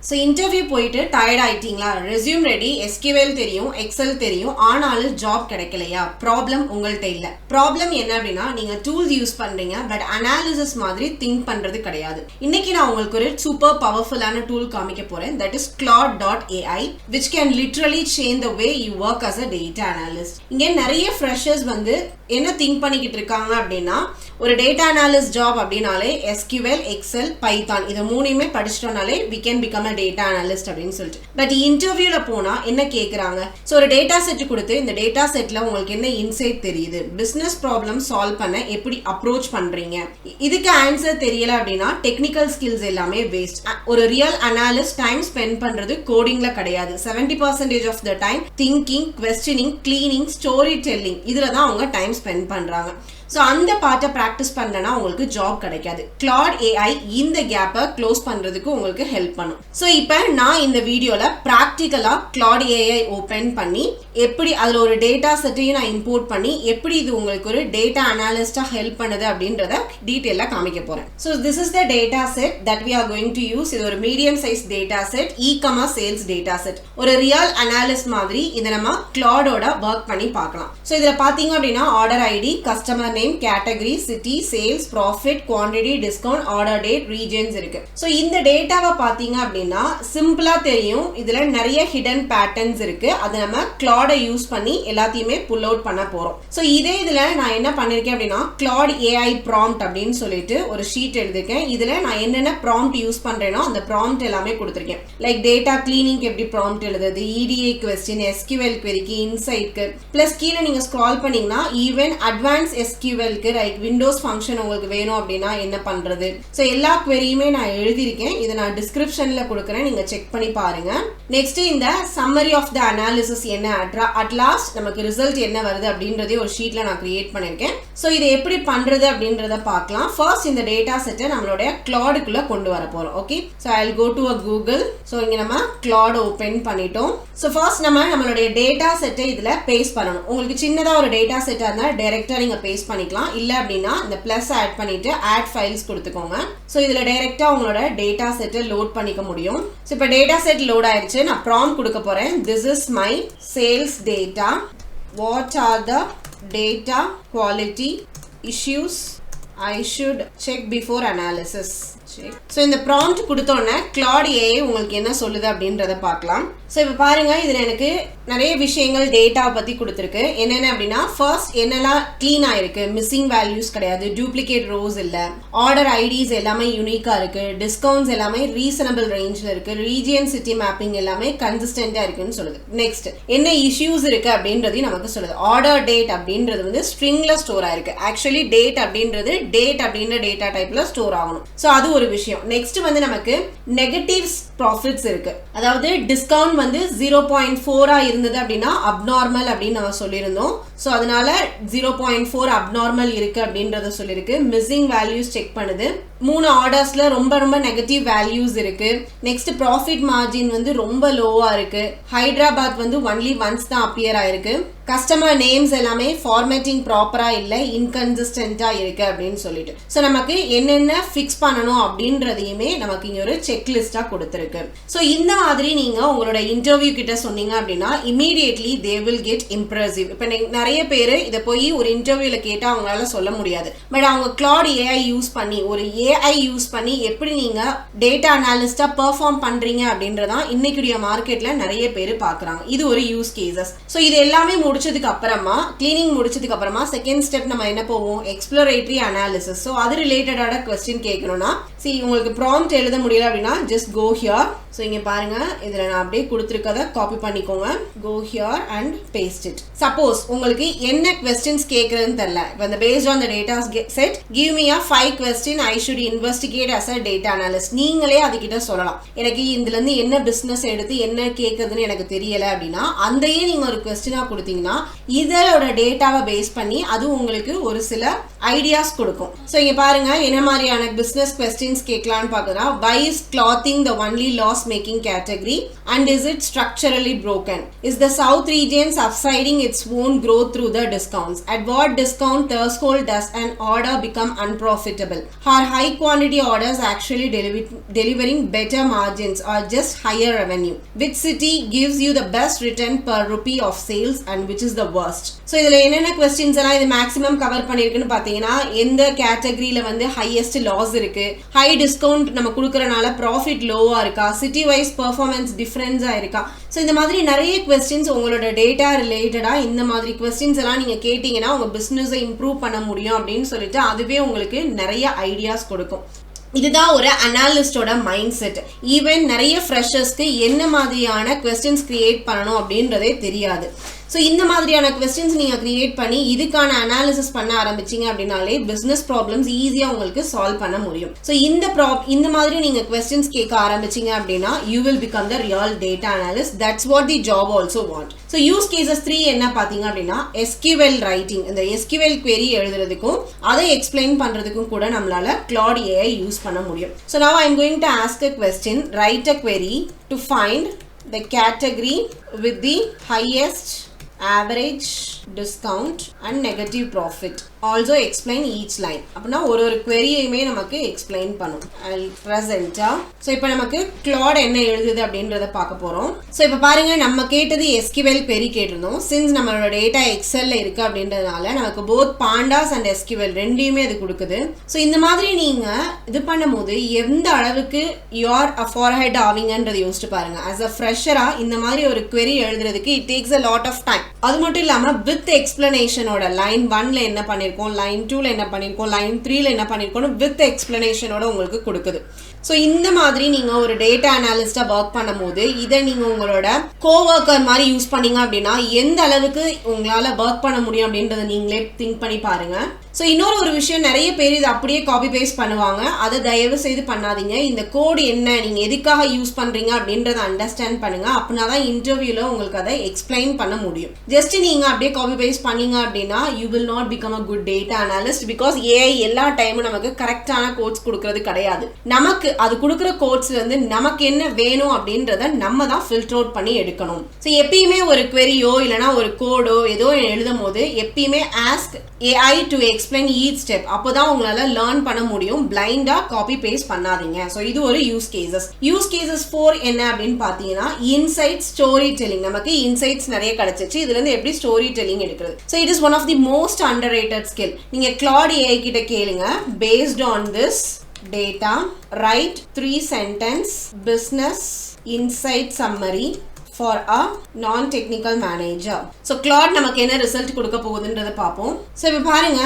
So interview போயிட்டு tired ஆயிட்டீங்களா? Resume ready, SQL தெரியும், Excel தெரியும், ஆனாலும் ஜாப் கிடைக்கலையா? ப்ராப்ளம் உங்கள்ட்ட இல்ல. ப்ராப்ளம் என்ன அப்படின்னா நீங்க டூல்ஸ் யூஸ் பண்றீங்க பட் அனாலிசிஸ் மாதிரி திங்க் பண்றது கிடையாது. இன்னைக்கு நான் உங்களுக்கு ஒரு சூப்பர் பவர்ஃபுல்லான டூல் காமிக்க போறேன். That is Claude AI, which can literally change the way you work as a data analyst. இங்க நிறைய ஃப்ரெஷர்ஸ் வந்து என்ன திங்க் பண்ணிக்கிட்டு இருக்காங்க அப்படின்னா ஒரு டேட்டா அனாலிஸ்ட் ஜாப் அப்படின்னாலே SQL, Excel, Python இது மூணுமே படிச்சிட்டோம்னாலே we can become a data analyst அப்படின்னு சொல்லிட்டு. பட் இன்டர்வியூல போனா என்ன கேக்குறாங்க? சோ ஒரு டேட்டா செட் கொடுத்து இந்த டேட்டா செட்ல உங்களுக்கு என்ன இன்சைட் தெரியுது, பிசினஸ் ப்ராப்ளம் சால்வ் பண்ண எப்படி அப்ரோச் பண்றீங்க, இதுக்கு ஆன்சர் தெரியல அப்படின்னா டெக்னிக்கல் ஸ்கில்ஸ் எல்லாமே வேஸ்ட். ஒரு ரியல் அனாலிஸ்ட் டைம் ஸ்பெண்ட் பண்றது கோடிங்ல கிடையாது. 70% of the time thinking, questioning, cleaning, story telling இதுல தான் அவங்க டைம் ஸ்பெண்ட் பண்றாங்க. ஸோ அந்த பார்ட்டை ப்ராக்டிஸ் பண்ணலன்னா உங்களுக்கு ஜாப் கிடைக்காது. Claude AI இந்த கேப்பை க்ளோஸ் பண்ணுறதுக்கு உங்களுக்கு ஹெல்ப் பண்ணும். ஸோ இப்போ நான் இந்த வீடியோவில் ப்ராக்டிக்கலாக Claude AI ஓப்பன் பண்ணி எப்படி அதில் ஒரு டேட்டா செட்டையும் நான் இம்போர்ட் பண்ணி எப்படி இது உங்களுக்கு ஒரு டேட்டா அனாலிஸ்டாக ஹெல்ப் பண்ணுது அப்படின்றத டீட்டெயிலாக காமிக்க போகிறேன். So this is the data set that we are going to use. இது ஒரு medium size data set, e-commerce sales data set. ஒரு ரியல் அனாலிஸ்ட் மாதிரி இதை நம்ம Claudeஓட ஒர்க் பண்ணி பார்க்கலாம். ஸோ இதில் பார்த்தீங்க அப்படின்னா order ID, customer name, category, city, sales, profit, quantity, discount, order date, regions இருக்கு. சோ இந்த டேட்டாவை பாத்தீங்க அப்படின்னா சிம்பிளா தெரியும். இதுல நிறைய ஹிடன் பேட்டர்ன்ஸ் இருக்கு. அதை நம்ம Claude யூஸ் பண்ணி எல்லாத்தையுமே புல் அவுட் பண்ண போறோம். சோ இதே இதுல நான் என்ன பண்ணிருக்கேன் அப்படின்னா Claude AI prompt அப்படின்னு சொல்லிட்டு ஒரு ஷீட் எழுதிருக்கேன். இதுல நான் என்னென்ன prompt யூஸ் பண்றேனோ அந்த prompt எல்லாமே கொடுத்திருக்கேன். லைக் டேட்டா கிளீனிங் எப்படி prompt எழுதுறது, EDA question, SQL queryக்கு, இன்சைட்க்கு, பிளஸ் கீழே நீங்க ஸ்க்ரால் பண்ணீங்கன்னா even advance SQL right Windows function உங்களுக்கு வேணும் அப்படின்னா என்ன பண்றது. சோ எல்லா queryயுமே நான் எழுதியிருக்கேன். இதை நான் டிஸ்கிரிப்ஷன்ல கொடுக்குறேன், நீங்க செக் பண்ணி பாருங்க. நெக்ஸ்ட் இந்த சம்மரி ஆஃப் த அனாலிசிஸ் என்ன, அட் லாஸ்ட் நமக்கு ரிசல்ட் என்ன வருது அப்படின்றதே ஒரு ஷீட்ல நான் கிரியேட் பண்ணிருக்கேன். சோ இதை எப்படி பண்றது அப்படின்றத பார்க்கலாம். ஃபர்ஸ்ட் இந்த டேட்டா செட்டை நம்மளுடைய Claudeக்குள்ள கொண்டு வர போறோம். Okay, so I will go to a Google. So இங்க நம்ம Claude ஓபன் பண்ணிட்டோம். சோ ஃபர்ஸ்ட் நம்மளுடைய டேட்டா செட்டை இதுல பேஸ்ட் பண்ணணும். உங்களுக்கு சின்னதா ஒரு டேட்டா செட்டா இருந்தா டைரக்டா நீங்க பேஸ்ட் பண்ணிக்கலாம். இல்ல அப்படின்னா இந்த பிளஸ் ஆட் பண்ணிட்டு ஆட் ஃபைல்ஸ் கொடுத்துக்கோங்க. சோ இதுல டைரக்டா உங்களோட டேட்டா செட்டை லோட் பண்ணிக்க முடியும். சோ இப்போ டேட்டா செட் லோட் ஆயிருச்சு. நான் ப்ராம்ப்ட் கொடுக்க போறேன். This is my sales data. What are the data quality issues I should check before analysis? So இந்த ப்ராம்ப்ட் கொடுத்தோன்னே Claude AI உங்களுக்கு என்ன சொல்லுது அப்படின்றத பார்க்கலாம். சோ இப்போ பாருங்க, இதுல எனக்கு நிறைய விஷயங்கள் டேட்டா பத்தி கொடுத்துருக்கு. என்னென்ன அப்படின்னா ஃபர்ஸ்ட் என்னெல்லாம் கிளீனா இருக்கு, மிஸ்ஸிங் வேல்யூஸ் கிடையாது, டூப்ளிகேட் ரோஸ் இல்ல, ஆர்டர் ஐடிஸ் எல்லாமே யூனிக்கா இருக்கு, டிஸ்கவுண்ட்ஸ் எல்லாமே ரீசனபிள் ரேஞ்ச்ல இருக்கு, ரீஜியன் சிட்டி மேப்பிங் எல்லாமே கன்சிஸ்டன்டா இருக்குன்னு சொல்லுது. நெக்ஸ்ட் என்ன இஷ்யூஸ் இருக்கு அப்படின்றதையும் நமக்கு சொல்லுது. ஆர்டர் டேட் அப்படின்றது வந்து ஸ்ட்ரிங்ல ஸ்டோர் ஆயிருக்கு. ஆக்சுவலி டேட் அப்படின்றது டேட் அப்படின்ற டேட்டா டைப்ல ஸ்டோர் ஆகணும். சோ அது ஒரு விஷயம். நெக்ஸ்ட் வந்து நமக்கு நெகட்டிவ் ப்ராஃபிட்ஸ் இருக்கு. அதாவது டிஸ்கவுண்ட் வந்து 0.4 இருந்தது அப்படின்னா அப்நார்மல் அப்படின்னு நம்ம சொல்லியிருந்தோம். ஸோ அதனால 0.4 அப்நார்மல் இருக்கு அப்படின்றத சொல்லியிருக்கு. மிஸ்ஸிங் வேல்யூஸ் செக் பண்ணுது. 3 ஆர்டர்ஸ்ல ரொம்ப ரொம்ப நெகட்டிவ் வேல்யூஸ் இருக்கு. நெக்ஸ்ட் ப்ராஃபிட் மார்ஜின் வந்து ரொம்ப லோவா இருக்கு. ஹைதராபாத் வந்து ஒன்லி ஒன்ஸ் தான் அப்பியர் ஆயிருக்கு. கஸ்டமர் நேம்ஸ் எல்லாமே ஃபார்மேட்டிங் ப்ராப்பரா இல்லை, இன்கன்சிஸ்டன்டா இருக்கு அப்படின்னு சொல்லிட்டு. ஸோ நமக்கு என்னென்ன ஃபிக்ஸ் பண்ணணும் அப்படின்றதையுமே நமக்கு இங்க ஒரு செக்லிஸ்டா கொடுத்துருக்கு. ஸோ இந்த மாதிரி நீங்க உங்களோட இன்டர்வியூ கிட்ட சொன்னீங்க அப்படின்னா immediately they will get impressive. இப்போ நிறைய பேர் இதை போய் ஒரு இன்டர்வியூல கேட்டா அவங்களால சொல்ல முடியாது. பட் அவங்க Claude AI யூஸ் பண்ணி ஒரு AI யூஸ் பண்ணி எப்படி நீங்க டேட்டா அனாலிஸ்டா பெர்ஃபார்ம் பண்றீங்க அப்படின்றதான் இன்னைக்குடைய மார்க்கெட்ல நிறைய பேர் பாக்குறாங்க. இது ஒரு யூஸ் கேசஸ். ஸோ இது எல்லாமே முடிச்சதுக்கு அப்புறமா கிளீனிங் முடிச்சதுக்கு அப்புறமா செகண்ட் ஸ்டெப் நம்ம என்ன போவோம், எக்ஸ்ப்ளோரேட்டரி அனாலிசிஸ். ஸோ அது ரிலேட்டடான கொஸ்டின் கேட்கணும்னா உங்களுக்கு ப்ராம்ப்ட் எழுத முடியல அப்படின்னா ஜஸ்ட் கோ ஹியர். ஸோ இங்க பாருங்க, இதுல நான் அப்படியே கொடுத்துருக்கத காப்பி பண்ணிக்கோங்க. Go here and paste it. Suppose உங்களுக்கு என்ன கொஸ்டின்ஸ் கேட்கறதுன்னு தெரியல, இப்போ இந்த paste on the data set give me a 5 question I should investigate as a data analyst. நீங்களே அதுகிட்ட சொல்லலாம், எனக்கு இதுல இருந்து என்ன பிசினஸ் எடுத்து என்ன கேட்கறதுன்னு எனக்கு தெரியல அப்படின்னா அந்தையே நீங்க ஒரு கொஸ்டினா கொடுத்தீங்கன்னா இதோட டேட்டாவை பேஸ் பண்ணி அது உங்களுக்கு ஒரு சில ஐடியாஸ் கொடுக்கும். ஸோ இங்க பாருங்க என்ன மாதிரியான பிசினஸ் கொஸ்டின்ஸ் questions கேட்கலான்னு பார்க்கறா. Why is clothing the only loss making category and is it structurally broken? Is the South region subsiding its own growth through the discounts? At what discount threshold does an order become unprofitable? Are high quantity orders actually delivering better margins or just higher revenue? Which city gives you the best return per rupee of sales and which is the worst? So இதுல என்னென்ன questions எல்லாம் இது maximum cover பண்ணிருக்குன்னு பாத்தீங்கன்னா, எந்த கேட்டகரியில வந்து highest loss இருக்கு, high discount நம்ம கொடுக்கறனால profit low-ஆ இருக்கா, city wise performance difference-ஆ இருக்கா. ஸோ இந்த மாதிரி நிறைய questions உங்களோட டேட்டா ரிலேட்டடாக இந்த மாதிரி questions எல்லாம் நீங்கள் கேட்டிங்கன்னா உங்கள் பிஸ்னஸை இம்ப்ரூவ் பண்ண முடியும் அப்படின்னு சொல்லிட்டு அதுவே உங்களுக்கு நிறைய ஐடியாஸ் கொடுக்கும். இதுதான் ஒரு அனாலிஸ்டோட மைண்ட் செட். ஈவன் நிறைய ஃப்ரெஷர்ஸ்க்கு என்ன மாதிரியான கொஸ்டின்ஸ் கிரியேட் பண்ணணும் அப்படின்றதே தெரியாது. ஸோ இந்த மாதிரியான கொஸ்டின்ஸ் நீங்கள் கிரியேட் பண்ணி இதுக்கான அனாலிசிஸ் பண்ண ஆரம்பிச்சிங்க அப்படின்னாலே பிஸ்னஸ் ப்ராப்ளம்ஸ் ஈஸியாக உங்களுக்கு சால்வ் பண்ண முடியும். ஸோ இந்த மாதிரி நீங்கள் கொஸ்டின்ஸ் கேட்க ஆரம்பிச்சிங்க அப்படின்னா you will become the real data analyst. That's what the job also want. So use cases 3 என்ன பார்த்தீங்க அப்படின்னா SQL ரைட்டிங், இந்த SQL query எழுதுறதுக்கும் அதை எக்ஸ்பிளைன் பண்ணுறதுக்கும் கூட நம்மளால Claude AI யூஸ் பண்ண முடியும். So now I am going to ask a question. Write a query to find the category with the highest average discount and negative profit. Also explain each line. அப்படின்னா ஒரு queryயுமே நமக்கு explain பண்ணும். I'll press enter. So இப்போ நமக்கு Claude என்ன எழுதுது அப்படின்றத பார்க்க போகிறோம். ஸோ இப்போ பாருங்க, நம்ம கேட்டது SQL query கேட்டிருந்தோம். சின்ஸ் நம்மளோட டேட்டா எக்ஸலில் இருக்குது அப்படின்றதுனால நமக்கு போத் பாண்டாஸ் அண்ட் SQL ரெண்டையுமே அது கொடுக்குது. ஸோ இந்த மாதிரி நீங்கள் இது பண்ணும்போது எந்த அளவுக்கு யூஆர் ஃபார்ஹெட் ஆவீங்கன்றது யோசிச்சு பாருங்க. ஆஸ் அ ஃப்ரெஷராக இந்த மாதிரி ஒரு query எழுதுறதுக்கு it takes a lot of time. அது மட்டும் இல்லாமல் வித் எக்ஸ்பிளனேஷனோட லைன் 1ல என்ன பண்ணியிருக்கோம், லைன் 2ல என்ன பண்ணியிருக்கோம், லைன் 3ல என்ன பண்ணியிருக்கோம் வித் எக்ஸ்பிளனேஷனோட உங்களுக்கு கொடுக்குது. ஸோ இந்த மாதிரி நீங்கள் ஒரு டேட்டா அனாலிஸ்டாக ஒர்க் பண்ணும்போது இதை நீங்கள் உங்களோட கோவர்க்கர் மாதிரி யூஸ் பண்ணீங்க அப்படின்னா எந்த அளவுக்கு உங்களால் ஒர்க் பண்ண முடியும் அப்படின்றத நீங்களே திங்க் பண்ணி பாருங்க. ஸோ இன்னொரு ஒரு விஷயம், நிறைய பேர் இதை அப்படியே காப்பி பேஸ்ட் பண்ணுவாங்க. அதை தயவு செய்து பண்ணாதீங்க. இந்த கோடு என்ன, நீங்கள் எதுக்காக யூஸ் பண்ணுறீங்க அப்படின்றத அண்டர்ஸ்டாண்ட் பண்ணுங்க. அப்படின்னா தான் இன்டர்வியூவில் உங்களுக்கு அதை எக்ஸ்பிளைன் பண்ண முடியும். ஜஸ்ட் நீங்கள் அப்படியே காப்பி பேஸ்ட் பண்ணீங்க அப்படின்னா you will not become a good data analyst. Because AI எல்லா டைமும் நமக்கு கரெக்டான கோட்ஸ் கொடுக்கறது கிடையாது. நமக்கு அது கொடுக்குற கோட்ஸ்ல இருந்து நமக்கு என்ன வேணும் அப்படின்றத நம்ம தான் ஃபில்டர் அவுட் பண்ணி எடுக்கணும். ஸோ எப்பயுமே ஒரு queryயோ இல்லைனா ஒரு கோடோ ஏதோ எழுதும் போது எப்பயுமே ask AI to explain each step. அப்போதான் உங்களால லேர்ன் பண்ண முடியும். பிளைண்டா காப்பி பேஸ்ட் பண்ணாதீங்க. ஸோ இது ஒரு யூஸ் கேசஸ். யூஸ் கேசஸ் 4 என்ன அப்படின்னு பார்த்தீங்கன்னா இன்சைட் ஸ்டோரி டெல்லிங். நமக்கு இன்சைட்ஸ் நிறைய கிடைச்சிச்சு. இதுல இருந்து எப்படி ஸ்டோரி டெல்லிங் எடுக்கிறது. So it is one of the most underrated skill. நீங்க Claude AI கிட்ட கேளுங்க. Paste on this data, write 3 sentence business insight summary for a non-technical manager. So Claude நமக்கு என்ன ரிசல்ட் கொடுக்க போகுதுன்றத பார்ப்போம். ஸோ இப்போ பாருங்க,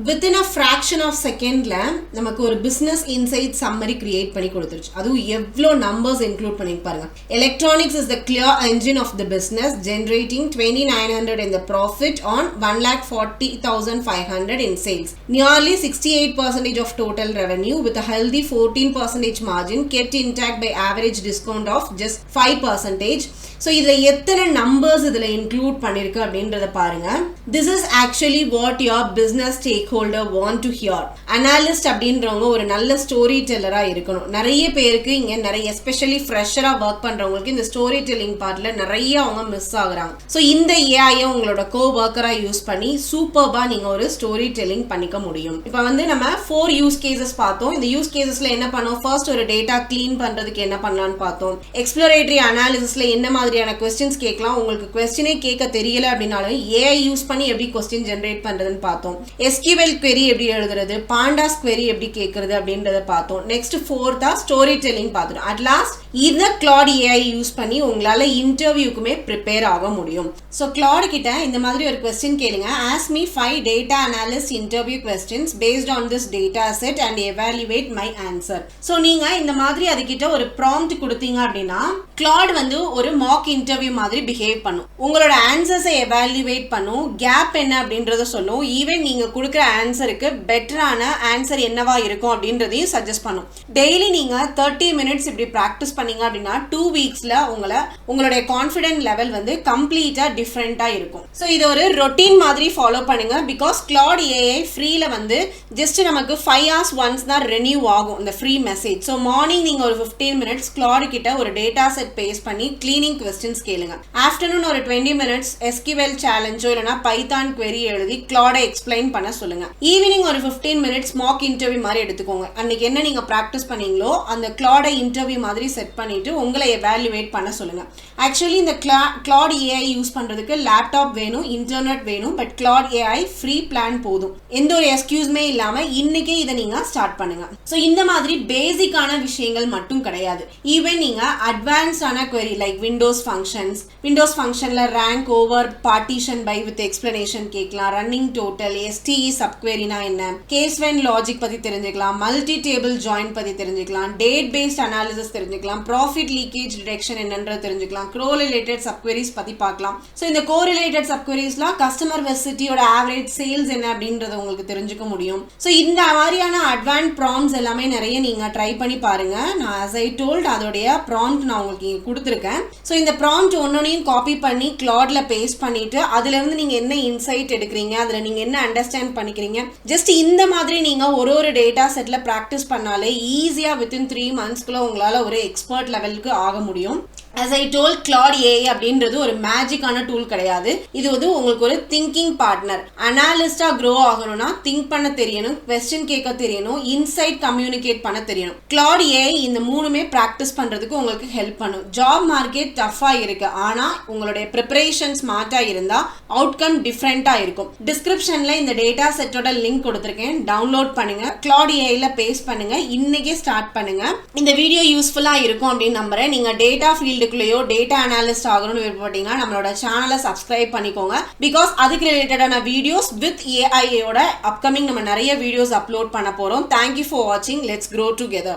within a fraction of secondல நமக்கு ஒரு business insight summary create பண்ணி கொடுத்துருச்சு. அதுவும் எவ்வளோ நம்பர்ஸ் இன்க்ளூட் பண்ணி பாருங்க. Electronics is the clear engine of the business, generating 2,900 in the profit on 1,40,500 in sales. Nearly 68% of total revenue with a healthy 14% margin kept intact by average discount of just 5%. So இதில் எத்தனை numbers இதில் include பண்ணியிருக்கு அப்படின்றத பாருங்க. This is actually what your business stakeholder want to hear. Analyst அப்படின்றவங்க ஒரு நல்ல story டெல்லராக இருக்கணும். நிறைய பேருக்கு இங்கே நிறைய எஸ்பெஷலி ஃப்ரெஷராக ஒர்க் பண்ணுறவங்களுக்கு இந்த ஸ்டோரி டெல்லிங் பார்ட்டில் நிறைய அவங்க மிஸ் ஆகுறாங்க. ஸோ இந்த ஏஐயை உங்களோட கோ ஒர்க்கராக யூஸ் பண்ணி சூப்பர்பாக நீங்கள் ஒரு ஸ்டோரி டெல்லிங் பண்ணிக்க முடியும். இப்போ வந்து நம்ம 4 யூஸ் கேசஸ் பார்த்தோம். இந்த யூஸ் கேசஸில் என்ன பண்ணோம், ஃபர்ஸ்ட் ஒரு டேட்டா கிளீன் பண்ணுறதுக்கு என்ன பண்ணலான்னு பார்த்தோம். எக்ஸ்ப்ளோரேட்டரி அனாலிசிஸில் என்ன மாதிரியான क्वेश्चंस கேட்கலாம். உங்களுக்கு क्वेश्चनே கேட்க தெரியல அப்படினாலும் AI யூஸ் பண்ணி எப்படி क्वेश्चन ஜெனரேட் பண்றதுன்னு பார்த்தோம். SQL query எப்படி எழுதுறது, pandas query எப்படி கேட்கிறது அப்படின்றத பார்த்தோம். நெக்ஸ்ட் 4th ஸ்டோரி டெல்லிங் பார்த்தோம். அட் லாஸ்ட் இந்த Claude AI யூஸ் பண்ணி உங்களால இன்டர்வியூக்குமே ப்ரிப்பேர் ஆக முடியும். ஸோ Claude கிட்ட இந்த மாதிரி ஒரு क्वेश्चन கேளுங்க. Ask me 5 data analyst interview questions based on this data set and evaluate my answer. So நீங்க இந்த மாதிரி அதுக்கிட்ட ஒரு ப்ராம்ப்ட் கொடுத்தீங்க அப்படின்னா Claude வந்து ஒரு மார்க் மாக் இன்டர்வியூ மாதிரி பிஹேவ் பண்ணும். உங்களோட ஆன்சர்ஸை எவாலுவேட் பண்ணும், கேப் என்ன அப்படின்றத சொல்லும். ஈவன் நீங்க கொடுக்குற ஆன்சருக்கு பெட்டரான ஆன்சர் என்னவா இருக்கும் அப்படின்றதையும் சஜஸ்ட் பண்ணும். டெய்லி நீங்க 30 மினிட்ஸ் இப்படி ப்ராக்டிஸ் பண்ணீங்க அப்படின்னா 2 வீக்ஸ்ல உங்களுடைய கான்ஃபிடென்ட் லெவல் வந்து கம்ப்ளீட்டா டிஃப்ரெண்டா இருக்கும். ஸோ இது ஒரு ரொட்டீன் மாதிரி ஃபாலோ பண்ணுங்க. பிகாஸ் Claude AI ஃப்ரீல வந்து ஜஸ்ட் நமக்கு 5 hours ஒன்ஸ் தான் ரெனியூ ஆகும் இந்த ஃப்ரீ மெசேஜ். ஸோ மார்னிங் நீங்க ஒரு 15 மினிட்ஸ் Claude கிட்ட ஒரு டேட்டா செட் பேஸ் பண்ணி கிளீனிங் கொஸ்டின்ஸ் கேளுங்க. ஆஃப்டர்நூன் ஒரு 20 மினிட்ஸ் SQL சேலஞ்சோ இல்லைனா பைத்தான் query எழுதி Claude எக்ஸ்பிளைன் பண்ண சொல்லுங்க. ஈவினிங் ஒரு 15 மினிட்ஸ் மாக் இன்டர்வியூ மாதிரி எடுத்துக்கோங்க. அன்னைக்கு என்ன நீங்க ப்ராக்டிஸ் பண்ணீங்களோ அந்த Claude இன்டர்வியூ மாதிரி செட் பண்ணிட்டு உங்களை எவாலுவேட் பண்ண சொல்லுங்க. ஆக்சுவலி இந்த Claude AI யூஸ் பண்றதுக்கு லேப்டாப் வேணும், இன்டர்நெட் வேணும். But Claude AI free plan போதும். எந்த ஒரு எக்ஸ்கியூஸ்மே இல்லாம இன்னைக்கே இதை நீங்க ஸ்டார்ட் பண்ணுங்க. ஸோ இந்த மாதிரி பேசிக்கான விஷயங்கள் மட்டும் கிடையாது. ஈவன் நீங்க அட்வான்ஸ்டான query லைக் விண்டோஸ் ஃபங்க்ஷன்ல rank over partition by with explanation கேட்கலாம். ரன்னிங் டோட்டல், STE சப்குவெரினா என்ன, கேஸ் வென் லாஜிக் பத்தி தெரிஞ்சுக்கலாம். மல்டி டேபிள் ஜாயின் பத்தி தெரிஞ்சுக்கலாம். டேட் பேஸ்ட் அனாலிசிஸ் தெரிஞ்சுக்கலாம். ப்ராஃபிட் லீக்கேஜ் டிடெக்ஷன் என்னன்றது தெரிஞ்சுக்கலாம். கோரிலேட்டட் சப்குவெரிஸ் பத்தி பார்க்கலாம். ஸோ இந்த கோரிலேட்டட் சப்குவெரிஸ்லாம் கஸ்டமர் வெசிட்டியோட ஆவரேஜ் சேல்ஸ் என்ன அப்படின்றத உங்களுக்கு தெரிஞ்சுக்க முடியும். ஸோ இந்த மாதிரியான அட்வான்ஸ் ப்ராம்ப்ட்ஸ் எல்லாமே நிறைய நீங்க ட்ரை பண்ணி பாருங்க. நான் as I told அதோடைய ப்ராம்ப்ட் நான் உங்களுக்கு இங்க கொடுத்துருக்கேன். ஸோ இந்த ப்ராம்ப்ட் ஒன்னொன்னையும் காப்பி பண்ணி Claudeல பேஸ்ட் பண்ணிட்டு அதுல இருந்து நீங்க என்ன இன்சைட் எடுக்கிறீங்க, அதுல நீங்க என்ன அண்டர்ஸ்டாண்ட் பண்ணிக்கிறீங்க, ஜஸ்ட் இந்த மாதிரி நீங்க ஒரு டேட்டா செட்ல பிராக்டிஸ் பண்ணாலே ஈஸியா வித்தின் 3 monthsக்குள்ள உங்களால ஒரு எக்ஸ்பர்ட் லெவலுக்கு ஆக முடியும். as I told, Claude AI அப்படின்றது ஒரு மேஜிக்கான டூல் கிடையாது. இது வந்து உங்களுக்கு ஒரு திங்கிங் பார்ட்னர். அனாலிஸ்டா க்ரோ ஆகணும்னா திங்க் பண்ண தெரியணும், கொஸ்டின் கேட்க தெரியணும், இன்சைட் கம்யூனிகேட் பண்ண தெரியணும். Claude AI இந்த மூணுமே பிராக்டிஸ் பண்றதுக்கு உங்களுக்கு ஹெல்ப் பண்ணும். ஜாப் மார்க்கெட் டஃபா இருக்கு, ஆனா உங்களுடைய ப்ரிப்பரேஷன் ஸ்மார்ட்டா இருந்தா அவுட்கம் டிஃப்ரெண்டா இருக்கும். டிஸ்கிரிப்ஷன்ல இந்த டேட்டா செட்டோட லிங்க் கொடுத்துருக்கேன், டவுன்லோட் பண்ணுங்க. Claude AIல பேஸ்ட் பண்ணுங்க, இன்னைக்கே ஸ்டார்ட் பண்ணுங்க. இந்த வீடியோ யூஸ்ஃபுல்லா இருக்கும் அப்படின்னு நம்புறேன். நீங்க டேட்டா ஃபீல்டு டேட்டா அனாலிஸ்ட் ஆகணும்னு விருப்பப்பட்டீங்கன்னா நம்மளோட சேனலை சப்ஸ்கிரைப் பண்ணிக்கோங்க. பிகாஸ் அதுக்கு ரிலேட்டடான வீடியோஸ் வித் AI யோட அப்கமிங் நம்ம நிறைய வீடியோஸ் அப்லோட் பண்ண போறோம். தேங்க்யூ ஃபார் வாட்சிங். Let's grow together.